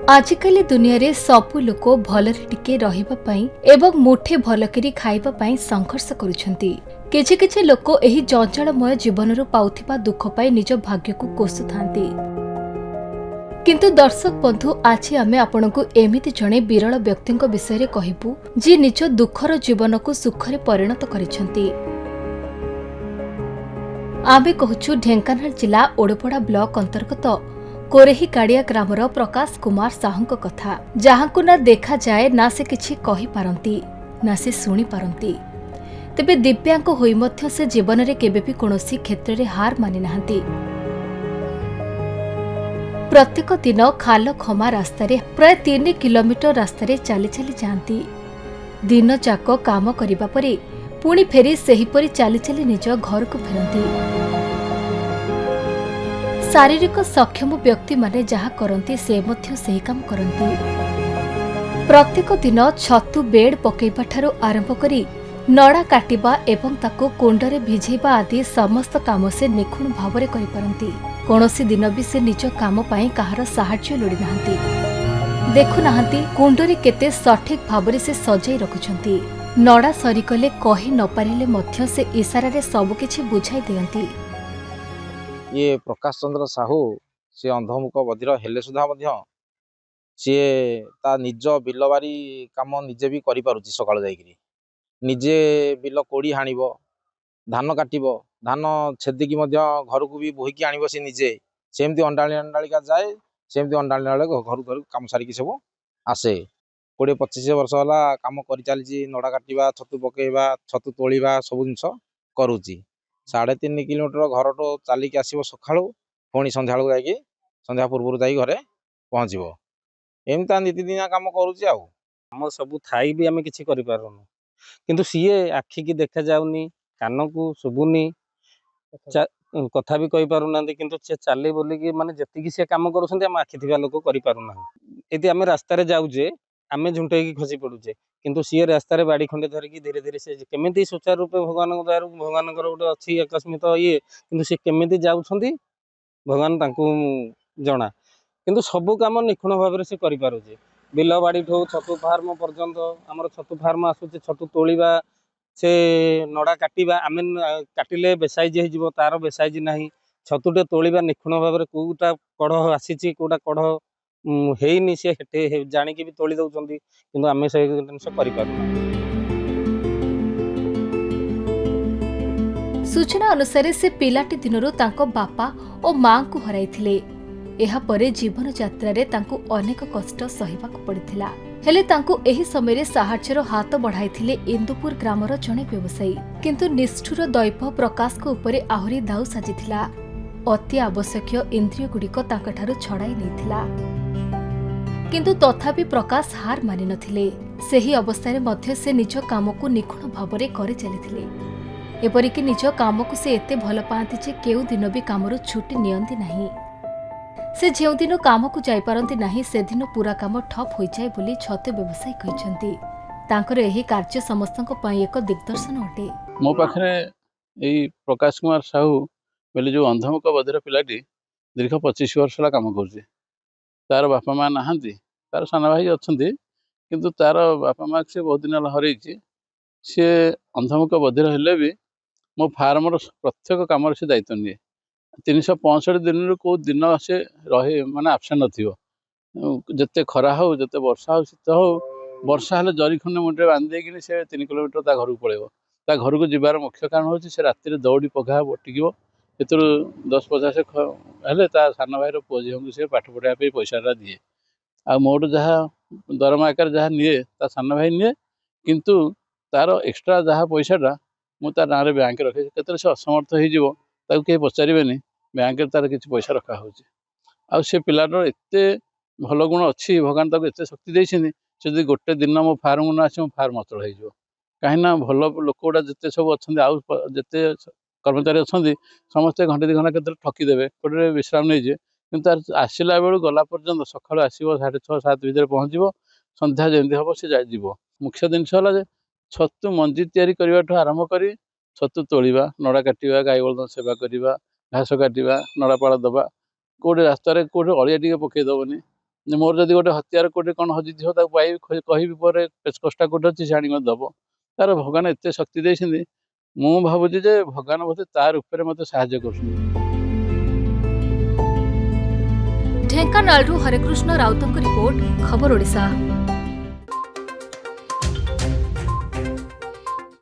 आजिकाली दुनिया रे सबु लोक भलरे टिके रहिबा पई एवं मुठे भलकरी खाइबा पई संघर्ष करुछंती। किछि किछि लोक एही जंजालमय जीवनरु पाउथिबा दुख पई निज भाग्य को कोसुथांती। किंतु दर्शक बंधु आज आमे आपनकु एमिति जणे विरल व्यक्तिंक विषय रे कहिबु जे निज दुखर जीवन को सुखरे परिणत करिसंती। आमे कहूछु ढेंकानाल जिला ओडपड़ा ब्लॉक अंतर्गत कोरेही काड़िया ग्रामर प्रकाश कुमार साहू कथा, जहां को ना देखा जाए ना से किछि कहि पारंती ना से सुनी पारंती। तेबे दिव्यांग होई मध्य से जीवन रे केबे भी कोनोसी क्षेत्र रे हार मानि नाहंती। प्रत्येक दिन खाल खमा रास्ता रे प्राय 3 किलोमीटर रास्ता रे चली चली जांती। दिन जाक काम करिबा परे पुणी फेरी सेही परी चली चली निज घर को फेरंती। शारीरिक सक्षम व्यक्ति माने जहा करंती से मध्य सेही काम करंती। प्रत्येक दिन छतु बेड पकेइबा ठारो आरंभ करी नड़ा काटिबा एवं ताको कुंडरे भिजेइबा आदि समस्त काम से निखुण भावरे करि पारंती। कोनोसी दिन भी से निज काम पाई कहार सहाय्य लोड़ी नाहंती। देखु नाहंती कुंडरे केते सठिक भावरे से सजाई रखुछंती। नड़ा सरिकले कहि न पारिले मध्य से इशारा रे सब किछि बुझाई दियंती। ये प्रकाश चंद्र साहू सी अंधमुख बधिर हेले सुधा सी ता निज बिलबारी काम निजे भी करि पारुची। सकाळ जाइकरी निजे बिल कोड़ी हाणिब, धान काटिब, धान छेदिकी घर को भी बोहिकी आनिब। सी निजे सेमती अंडाली अंडालिका जाए, सेमती अंडाली घर घर काम सारिकी सब आसे। 20-25 वर्ष होला काम करि चली। नड़ा काटिबा, छतु पकेइबा, छतु तोलिबा सब जिनस करूची। 3.5 किलोमीटर घर तो चलिकी आसब सका पुणी संध्या जाकि संध्या पूर्व जा घरे पहुँचब। एमती नीतिदिनिया काम करुचे। आम सब थाई भी आम कि किंतु सीए आखि की देखा जाऊनी, कान को शुभुनी, कथा भी कही पारना। किंतु सी चले बोलिकी माने जति सी काम करुँच आखि थी लोक करना। यदि आम रास्तार जाऊे आम झुंटे खसी पड़ुचे, किंतु सी रास्तार बाड़ी खंडे धरिकी धीरे धीरे से केमी सुचारू रूपे भगवान द्वारा भगवान गोटे अच्छी आकस्मिक ये कि सी केमी जाऊँच भगवान जना। किंतु सबू कम निखुण भाव से करें। बिल बाड़ी ठू छतु फार्म पर्यंत आमर छतु फार्म आसूचे, छतु तोलिबा, से नड़ा काटिबा, आम काटिले बेसाइज हो तार बेसाइज ना। छतुटे तोलिबा निखुण भाव में कौटा कढ़ आसी कौटा कढ़ हेनी सी जाणिकी भी तोली दौरान, किंतु आम से जिन कर। सूचना अनुसार से पिलाटी दिनरू तांको बापा और मां को हराइथिले। एहा परे जीवन यात्रा रे तांको अनेक कष्ट सहिबाक पड़िथिला। हेले तांको एही समय रे सहायतार हाथ बढ़ाइथिले इंदुपुर ग्रामर जणे व्यवसायी। किंतु निष्ठुर दैव प्रकाश को ऊपरे आहुरी दाउ साजिथिला। अति आवश्यक इंद्रिय गुड़िक तांकठारु छड़ाई नैथिला। किंतु तथापि प्रकाश हार मानि नथिले। सेही अवस्था रे मध्य से निज काम को निखुण भावरे करि चलिथिले। एपरिक निज काम को से एते भल पाती जे केउ दिन भी कामरू छुट्टी नियंती नहीं। से जो दिन काम को जाई पारंती नहीं से दिन पूरा काम ठप हो जाए बोली छतु व्यवसायी कहते। तांकर एही कार्य समस्तक पई एक दिग्दर्शन अटे। मो पाखरे एई प्रकाश कुमार साहू बोले जो अंधमुख बधिर पिलाटी दीर्घ 25 वर्ष काम कर। तार बापा माँ नहांती, तार सान भाई अच्छा, किंतु तार बापा माँ से बहुत दिन हरई। सी अंधमुख बधिर हेले भी मो फार्मर प्रत्येक कम से दायित्व निए। 365 दिन को दिन से रहे माने आबसेंट नते खरा हो जिते वर्षा हो शीत हो। वर्षा हेल्ले जरी खंडे मुंडे बांधे से 3 किलोमीटर ता घर को पड़ेब। ता घर को जीवार मुख्य कारण हूँ से राति दौड़ी पका बटिक से 10-50 हेल्ले ता सान भाई पुओ झील को सी पाठ पढ़ाई पैसा दिए। आ मोट जहाँ दरमा आकार जहाँ निए ता सान भाई निए, किंतु तार एक्सट्रा जहाँ पैसाटा मुझे ना बैंक रखे। केतरे से असमर्थ हो कहीं पचारे बैंक तार किसी पैसा रखा हो। से पिलाटर एत भल गुण अच्छी, भगवान ताको एत शक्ति देते। से गोटे दिन मो फार्म न आस फार्म अचल हो कहीं भल लोक गुड़ा जिते सब अच्छा जिते कर्मचारी अच्छा समस्ते घंटे 2 घंटा के ठकीदेवे गोटे विश्राम नहीं जे। कि आसला बेलू गला पर्यंत सका आसो 6:30-7 भितर पहुँचब, संध्या जमी हम सी जाव। मुख्य जिनस है छतु मंजी या आरंभ कर छतु तोलिबा, नड़ा काटिबा, गाई बलद सेवा करवा, घास काटिबा, नड़ापाड़ दबा, कौटे रास्तार कौटे अलिया टे पकईदबनी, ଯେ ମୋର ଯଦି ଗୋଟେ ହତିଆର କୋଉଠି କ'ଣ ହଜିଥିବ ତାକୁ ପାଇବି କହିବି ପରେ ପେଚକଷ୍ଟା କୋଉଠି ଅଛି ସେ ଆଣି ମୋତେ ଦେବ। ତାର ଭଗବାନ ଏତେ ଶକ୍ତି ଦେଇଛନ୍ତି। ମୁଁ ଭାବୁଛି ଯେ ଭଗବାନ ମୋତେ ତା ରୂପରେ ମୋତେ ସାହାଯ୍ୟ କରୁଛନ୍ତି। ଢେଙ୍କାନାଳରୁ ହରେକୃଷ୍ଣ ରାଉତଙ୍କ ରିପୋର୍ଟ, ଖବର ଓଡ଼ିଶା।